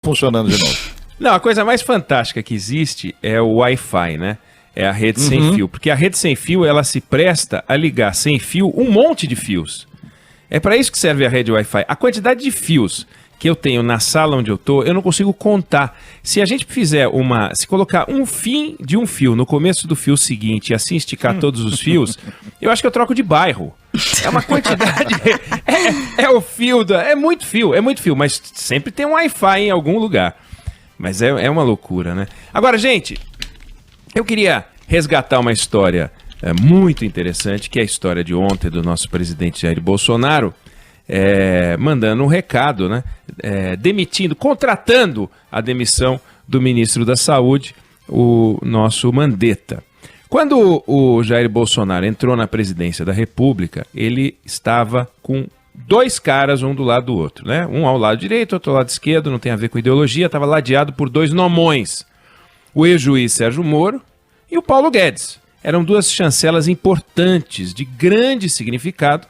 funcionando de novo. Não, a coisa mais fantástica que existe é o Wi-Fi, né? É a rede sem fio. Porque a rede sem fio, ela se presta a ligar sem fio um monte de fios. É para isso que serve a rede Wi-Fi. A quantidade de fios que eu tenho na sala onde eu tô, eu não consigo contar. Se a gente fizer se colocar um fim de um fio no começo do fio seguinte e assim esticar todos os fios, eu acho que eu troco de bairro. É uma quantidade... é o fio, é muito fio, mas sempre tem um Wi-Fi em algum lugar. Mas é uma loucura, né? Agora, gente, eu queria resgatar uma história muito interessante, que é a história de ontem do nosso presidente Jair Bolsonaro, mandando um recado, né? Contratando a demissão do ministro da Saúde, o nosso Mandetta. Quando o Jair Bolsonaro entrou na presidência da República, ele estava com dois caras, um do lado do outro, né? Um ao lado direito, outro ao lado esquerdo, não tem a ver com ideologia, estava ladeado por dois nomões. O ex-juiz Sérgio Moro e o Paulo Guedes. Eram duas chancelas importantes, de grande significado,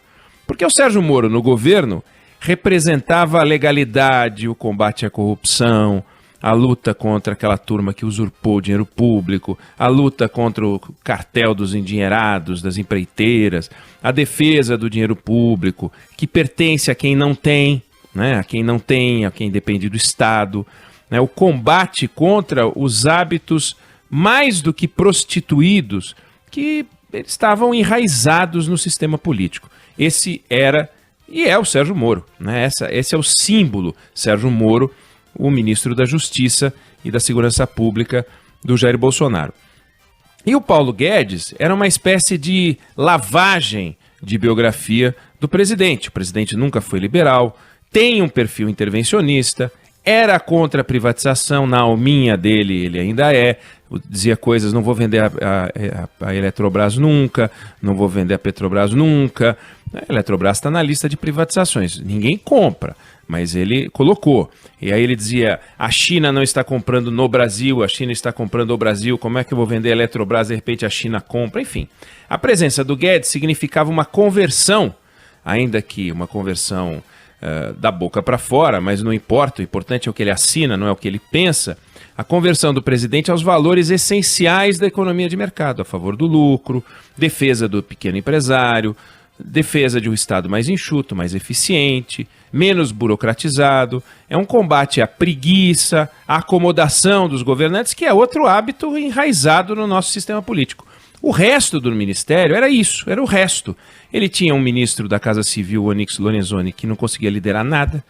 porque o Sérgio Moro, no governo, representava a legalidade, o combate à corrupção, a luta contra aquela turma que usurpou o dinheiro público, a luta contra o cartel dos endinheirados, das empreiteiras, a defesa do dinheiro público, que pertence a quem não tem, né? A quem depende do Estado, né? O combate contra os hábitos mais do que prostituídos que estavam enraizados no sistema político. Esse era e é o Sérgio Moro, né? Esse é o símbolo, Sérgio Moro, o ministro da Justiça e da Segurança Pública do Jair Bolsonaro. E o Paulo Guedes era uma espécie de lavagem de biografia do presidente. O presidente nunca foi liberal, tem um perfil intervencionista, era contra a privatização, na alminha dele ele ainda dizia coisas, não vou vender a Eletrobras nunca, não vou vender a Petrobras nunca. A Eletrobras está na lista de privatizações, ninguém compra, mas ele colocou. E aí ele dizia, a China não está comprando no Brasil, a China está comprando o Brasil, como é que eu vou vender a Eletrobras, de repente a China compra, enfim. A presença do Guedes significava uma conversão, ainda que uma conversão da boca para fora, mas não importa, o importante é o que ele assina, não é o que ele pensa, a conversão do presidente aos valores essenciais da economia de mercado, a favor do lucro, defesa do pequeno empresário, defesa de um Estado mais enxuto, mais eficiente, menos burocratizado, é um combate à preguiça, à acomodação dos governantes, que é outro hábito enraizado no nosso sistema político. O resto do ministério era isso, era o resto. Ele tinha um ministro da Casa Civil, Onyx Lorenzoni, que não conseguia liderar nada,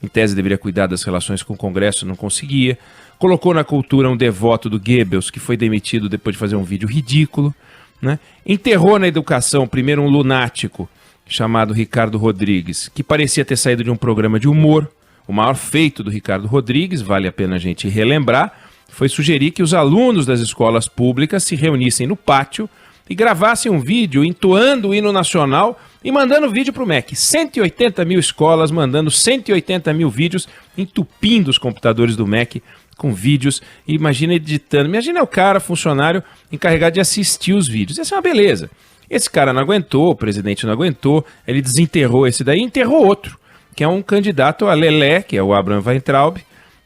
em tese deveria cuidar das relações com o Congresso, não conseguia. Colocou na cultura um devoto do Goebbels, que foi demitido depois de fazer um vídeo ridículo, né? Enterrou na educação primeiro um lunático chamado Ricardo Rodrigues, que parecia ter saído de um programa de humor. O maior feito do Ricardo Rodrigues, vale a pena a gente relembrar, foi sugerir que os alunos das escolas públicas se reunissem no pátio e gravassem um vídeo entoando o hino nacional e mandando vídeo para o MEC. 180 mil escolas mandando 180 mil vídeos, entupindo os computadores do MEC com vídeos, e imagina editando. Imagina o cara, funcionário, encarregado de assistir os vídeos. Essa é uma beleza. Esse cara não aguentou, o presidente não aguentou, ele desenterrou esse daí e enterrou outro, que é um candidato a Lelé, que é o Abraham Weintraub,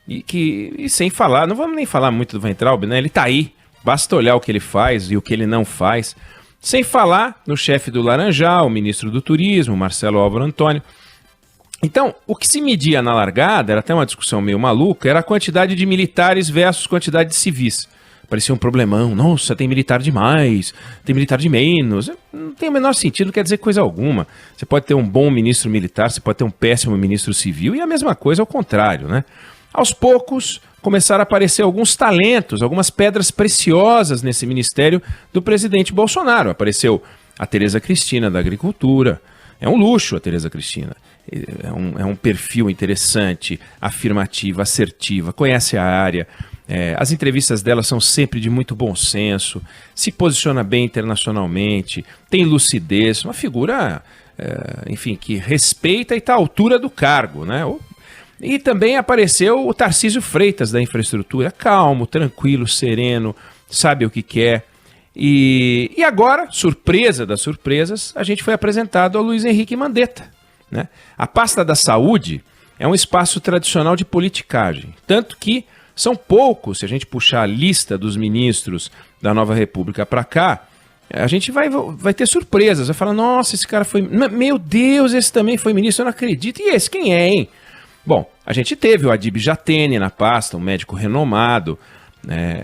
e sem falar, não vamos nem falar muito do Weintraub, né? Ele tá aí, basta olhar o que ele faz e o que ele não faz. Sem falar no chefe do Laranjal, o ministro do Turismo, Marcelo Álvaro Antônio. Então, o que se media na largada, era até uma discussão meio maluca, era a quantidade de militares versus quantidade de civis. Parecia um problemão, nossa, tem militar demais, tem militar de menos. Não tem o menor sentido, não quer dizer coisa alguma. Você pode ter um bom ministro militar, você pode ter um péssimo ministro civil, e a mesma coisa ao contrário, né? Aos poucos, começaram a aparecer alguns talentos, algumas pedras preciosas nesse ministério do presidente Bolsonaro. Apareceu a Tereza Cristina, da Agricultura. É um luxo a Tereza Cristina. É um perfil interessante, afirmativa, assertiva, conhece a área. As entrevistas dela são sempre de muito bom senso, se posiciona bem internacionalmente, tem lucidez, uma figura, enfim, que respeita e está à altura do cargo, né? E também apareceu o Tarcísio Freitas, da Infraestrutura, calmo, tranquilo, sereno, sabe o que quer. E agora, surpresa das surpresas, a gente foi apresentado ao Luiz Henrique Mandetta, né? A pasta da saúde é um espaço tradicional de politicagem. Tanto que são poucos, se a gente puxar a lista dos ministros da Nova República para cá, a gente vai ter surpresas. Vai falar, nossa, esse cara foi... Meu Deus, esse também foi ministro, eu não acredito. E esse quem é, hein? Bom, a gente teve o Adib Jatene na pasta, um médico renomado.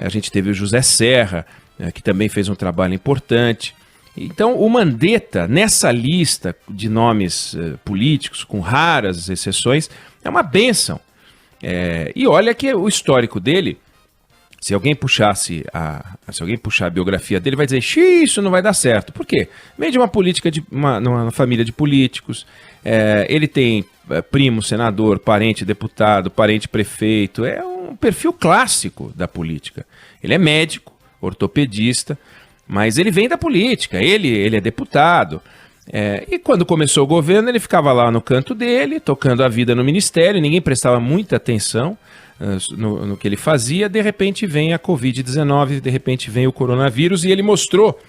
A gente teve o José Serra, que também fez um trabalho importante. Então, o Mandetta, nessa lista de nomes políticos, com raras exceções, é uma bênção. E olha que o histórico dele, se alguém puxar a biografia dele, vai dizer, isso não vai dar certo. Por quê? Meio de uma política, uma família de políticos, ele tem primo senador, parente deputado, parente prefeito, é um perfil clássico da política. Ele é médico, ortopedista, mas ele vem da política, ele é deputado. E quando começou o governo, ele ficava lá no canto dele, tocando a vida no ministério, ninguém prestava muita atenção no que ele fazia. De repente vem a Covid-19, de repente vem o coronavírus, e ele mostrou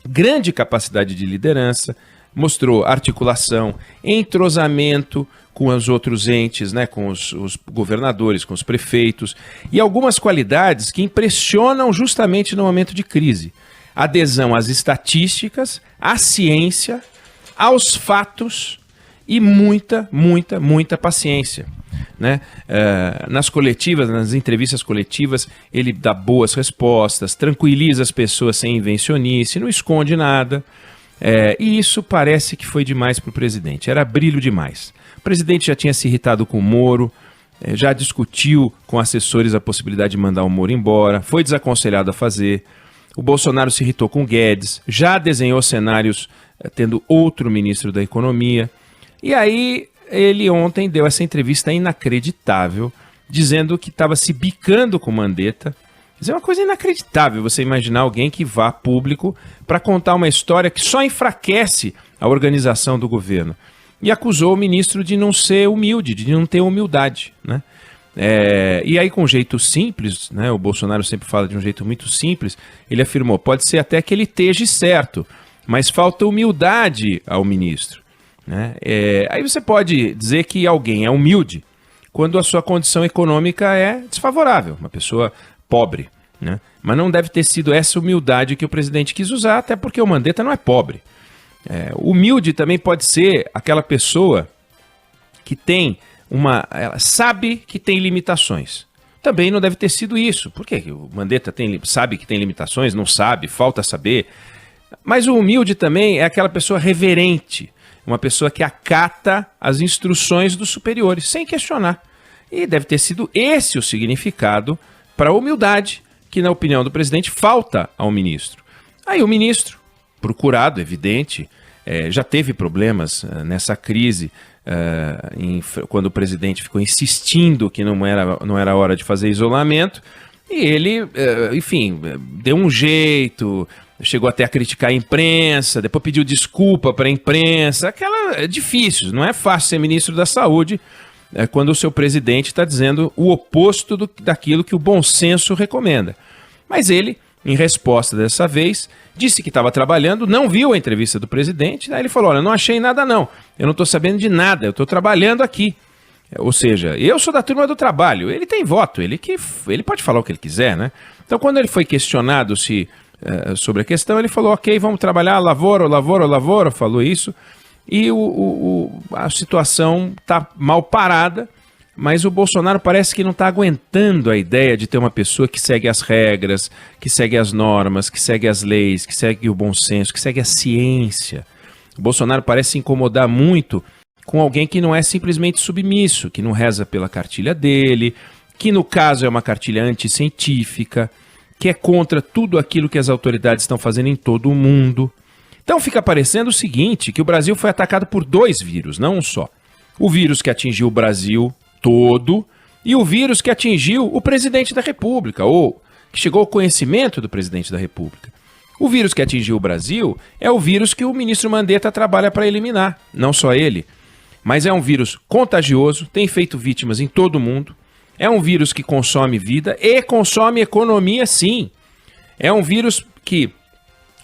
grande capacidade de liderança, mostrou articulação, entrosamento com os outros entes, né, com os governadores, com os prefeitos, e algumas qualidades que impressionam justamente no momento de crise. Adesão às estatísticas, à ciência, aos fatos e muita paciência. Né? Nas coletivas, nas entrevistas coletivas, ele dá boas respostas, tranquiliza as pessoas sem invencionice, não esconde nada. E isso parece que foi demais para o presidente, era brilho demais. O presidente já tinha se irritado com o Moro, já discutiu com assessores a possibilidade de mandar o Moro embora, foi desaconselhado a fazer. O Bolsonaro se irritou com o Guedes, já desenhou cenários tendo outro ministro da Economia. E aí ele ontem deu essa entrevista inacreditável, dizendo que estava se bicando com o Mandetta. Mas é uma coisa inacreditável você imaginar alguém que vá a público para contar uma história que só enfraquece a organização do governo. E acusou o ministro de não ser humilde, de não ter humildade, né? E aí, com um jeito simples, né, o Bolsonaro sempre fala de um jeito muito simples, ele afirmou, pode ser até que ele esteja certo, mas falta humildade ao ministro. Né? Aí você pode dizer que alguém é humilde quando a sua condição econômica é desfavorável, uma pessoa pobre. Né? Mas não deve ter sido essa humildade que o presidente quis usar, até porque o Mandetta não é pobre. Humilde também pode ser aquela pessoa que tem ela sabe que tem limitações. Também não deve ter sido isso. Por quê? O Mandetta sabe que tem limitações, não sabe, falta saber. Mas o humilde também é aquela pessoa reverente, uma pessoa que acata as instruções dos superiores, sem questionar. E deve ter sido esse o significado para a humildade, que na opinião do presidente falta ao ministro. Aí o ministro, procurado, evidente, já teve problemas nessa crise, quando o presidente ficou insistindo que não era hora de fazer isolamento, e ele, enfim, deu um jeito, chegou até a criticar a imprensa, depois pediu desculpa para a imprensa. É difícil, não é fácil ser ministro da Saúde quando o seu presidente está dizendo o oposto daquilo que o bom senso recomenda. Mas ele, em resposta dessa vez, disse que estava trabalhando, não viu a entrevista do presidente, aí ele falou, olha, não achei nada não, eu não estou sabendo de nada, eu estou trabalhando aqui. Ou seja, eu sou da turma do trabalho, ele tem voto, ele pode falar o que ele quiser, né? Então quando ele foi questionado sobre a questão, ele falou, ok, vamos trabalhar, lavoro, falou isso, e a situação está mal parada, mas o Bolsonaro parece que não está aguentando a ideia de ter uma pessoa que segue as regras, que segue as normas, que segue as leis, que segue o bom senso, que segue a ciência. O Bolsonaro parece se incomodar muito com alguém que não é simplesmente submisso, que não reza pela cartilha dele, que no caso é uma cartilha anticientífica, que é contra tudo aquilo que as autoridades estão fazendo em todo o mundo. Então fica parecendo o seguinte, que o Brasil foi atacado por 2 vírus, não um só. O vírus que atingiu o Brasil todo e o vírus que atingiu o presidente da República, ou que chegou ao conhecimento do presidente da República. O vírus que atingiu o Brasil é o vírus que o ministro Mandetta trabalha para eliminar, não só ele. Mas é um vírus contagioso, tem feito vítimas em todo o mundo, é um vírus que consome vida e consome economia, sim. É um vírus que,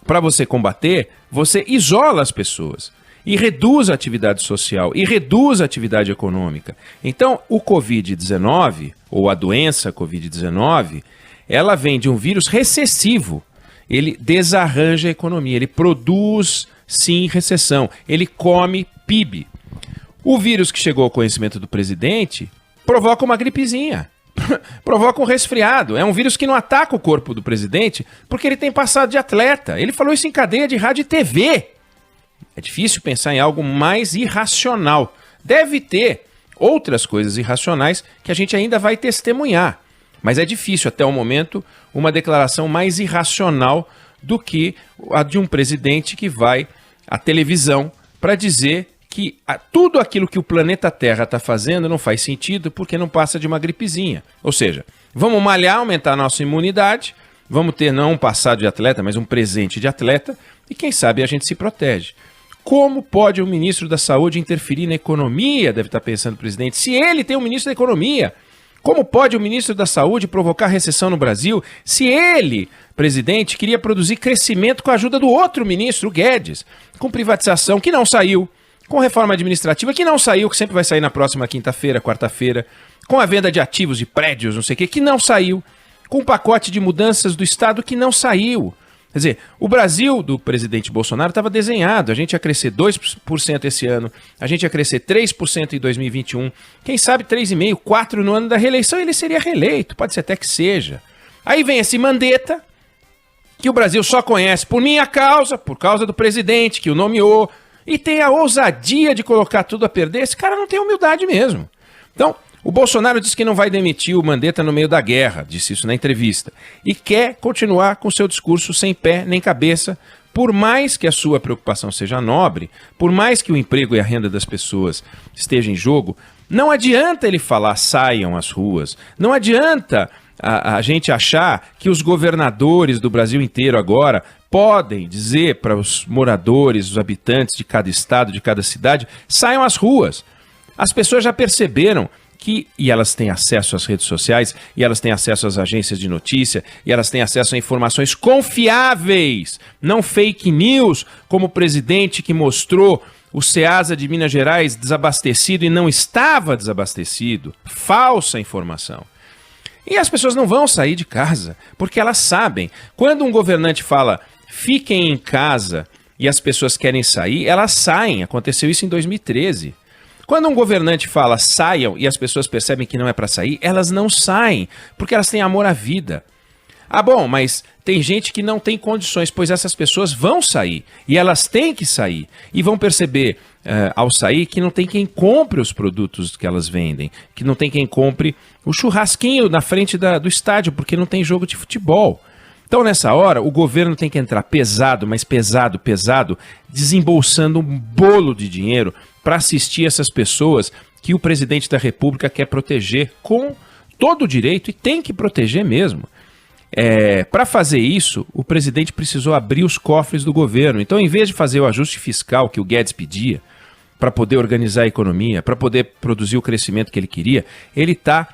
para você combater, você isola as pessoas. e reduz a atividade social, e reduz a atividade econômica. Então, o Covid-19, ou a doença Covid-19, ela vem de um vírus recessivo. Ele desarranja a economia, ele produz, sim, recessão, ele come PIB. O vírus que chegou ao conhecimento do presidente provoca uma gripezinha, provoca um resfriado. É um vírus que não ataca o corpo do presidente porque ele tem passado de atleta. Ele falou isso em cadeia de rádio e TV. É difícil pensar em algo mais irracional. Deve ter outras coisas irracionais que a gente ainda vai testemunhar. Mas é difícil, até o momento, uma declaração mais irracional do que a de um presidente que vai à televisão para dizer que tudo aquilo que o planeta Terra está fazendo não faz sentido porque não passa de uma gripezinha. Ou seja, vamos malhar, aumentar a nossa imunidade, vamos ter não um passado de atleta, mas um presente de atleta, e quem sabe a gente se protege. Como pode o ministro da Saúde interferir na economia, deve estar pensando o presidente, se ele tem um ministro da Economia? Como pode o ministro da Saúde provocar recessão no Brasil se ele, presidente, queria produzir crescimento com a ajuda do outro ministro, o Guedes, com privatização que não saiu, com reforma administrativa que não saiu, que sempre vai sair na próxima quinta-feira, quarta-feira, com a venda de ativos de prédios, não sei o que não saiu, com um pacote de mudanças do Estado que não saiu. Quer dizer, o Brasil do presidente Bolsonaro estava desenhado, a gente ia crescer 2% esse ano, a gente ia crescer 3% em 2021, quem sabe 3,5%, 4% no ano da reeleição, ele seria reeleito, pode ser até que seja. Aí vem esse Mandetta, que o Brasil só conhece por minha causa, por causa do presidente que o nomeou, e tem a ousadia de colocar tudo a perder. Esse cara não tem humildade mesmo. Então, o Bolsonaro disse que não vai demitir o Mandetta no meio da guerra, disse isso na entrevista, e quer continuar com seu discurso sem pé nem cabeça, por mais que a sua preocupação seja nobre, por mais que o emprego e a renda das pessoas estejam em jogo, não adianta ele falar saiam às ruas, não adianta a gente achar que os governadores do Brasil inteiro agora podem dizer para os moradores, os habitantes de cada estado, de cada cidade, saiam às ruas. As pessoas já perceberam e elas têm acesso às redes sociais, e elas têm acesso às agências de notícia, e elas têm acesso a informações confiáveis, não fake news, como o presidente que mostrou o Ceasa de Minas Gerais desabastecido e não estava desabastecido. Falsa informação. E as pessoas não vão sair de casa, porque elas sabem. Quando um governante fala, fiquem em casa, e as pessoas querem sair, elas saem. Aconteceu isso em 2013. Quando um governante fala, saiam, e as pessoas percebem que não é para sair, elas não saem, porque elas têm amor à vida. Ah, bom, mas tem gente que não tem condições, pois essas pessoas vão sair, e elas têm que sair, e vão perceber, ao sair, que não tem quem compre os produtos que elas vendem, que não tem quem compre o churrasquinho na frente do estádio, porque não tem jogo de futebol. Então, nessa hora, o governo tem que entrar pesado, mas pesado, desembolsando um bolo de dinheiro para assistir essas pessoas que o presidente da República quer proteger com todo o direito, e tem que proteger mesmo. Para fazer isso, o presidente precisou abrir os cofres do governo. Então, em vez de fazer o ajuste fiscal que o Guedes pedia, para poder organizar a economia, para poder produzir o crescimento que ele queria, ele está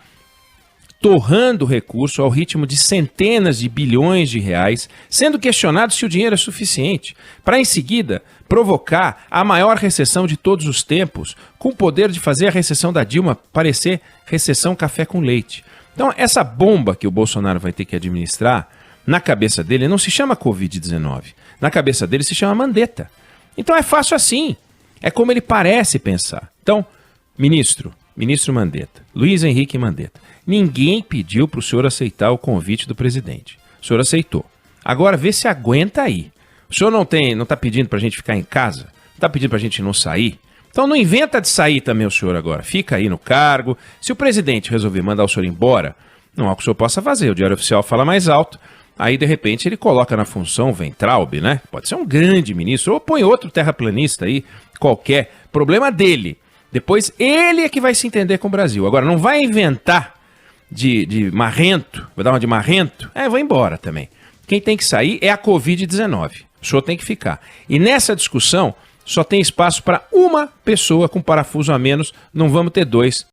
torrando recurso ao ritmo de centenas de bilhões de reais, sendo questionado se o dinheiro é suficiente, para em seguida provocar a maior recessão de todos os tempos, com o poder de fazer a recessão da Dilma parecer recessão café com leite. Então, essa bomba que o Bolsonaro vai ter que administrar, na cabeça dele não se chama Covid-19, na cabeça dele se chama Mandetta. Então é fácil assim, é como ele parece pensar. Então, ministro Mandetta, Luiz Henrique Mandetta, ninguém pediu para o senhor aceitar o convite do presidente. O senhor aceitou. Agora vê se aguenta aí. O senhor não está pedindo para a gente ficar em casa? Não está pedindo para a gente não sair? Então não inventa de sair também o senhor agora. Fica aí no cargo. Se o presidente resolver mandar o senhor embora, não há o que o senhor possa fazer. O Diário Oficial fala mais alto. Aí, de repente, ele coloca na função Weintraub, né? Pode ser um grande ministro. Ou põe outro terraplanista aí, qualquer. Problema dele. Depois ele é que vai se entender com o Brasil. Agora, não vai inventar de marrento, vou dar uma de marrento, vou embora também. Quem tem que sair é a Covid-19. O senhor tem que ficar. E nessa discussão, só tem espaço para uma pessoa com parafuso a menos, não vamos ter dois.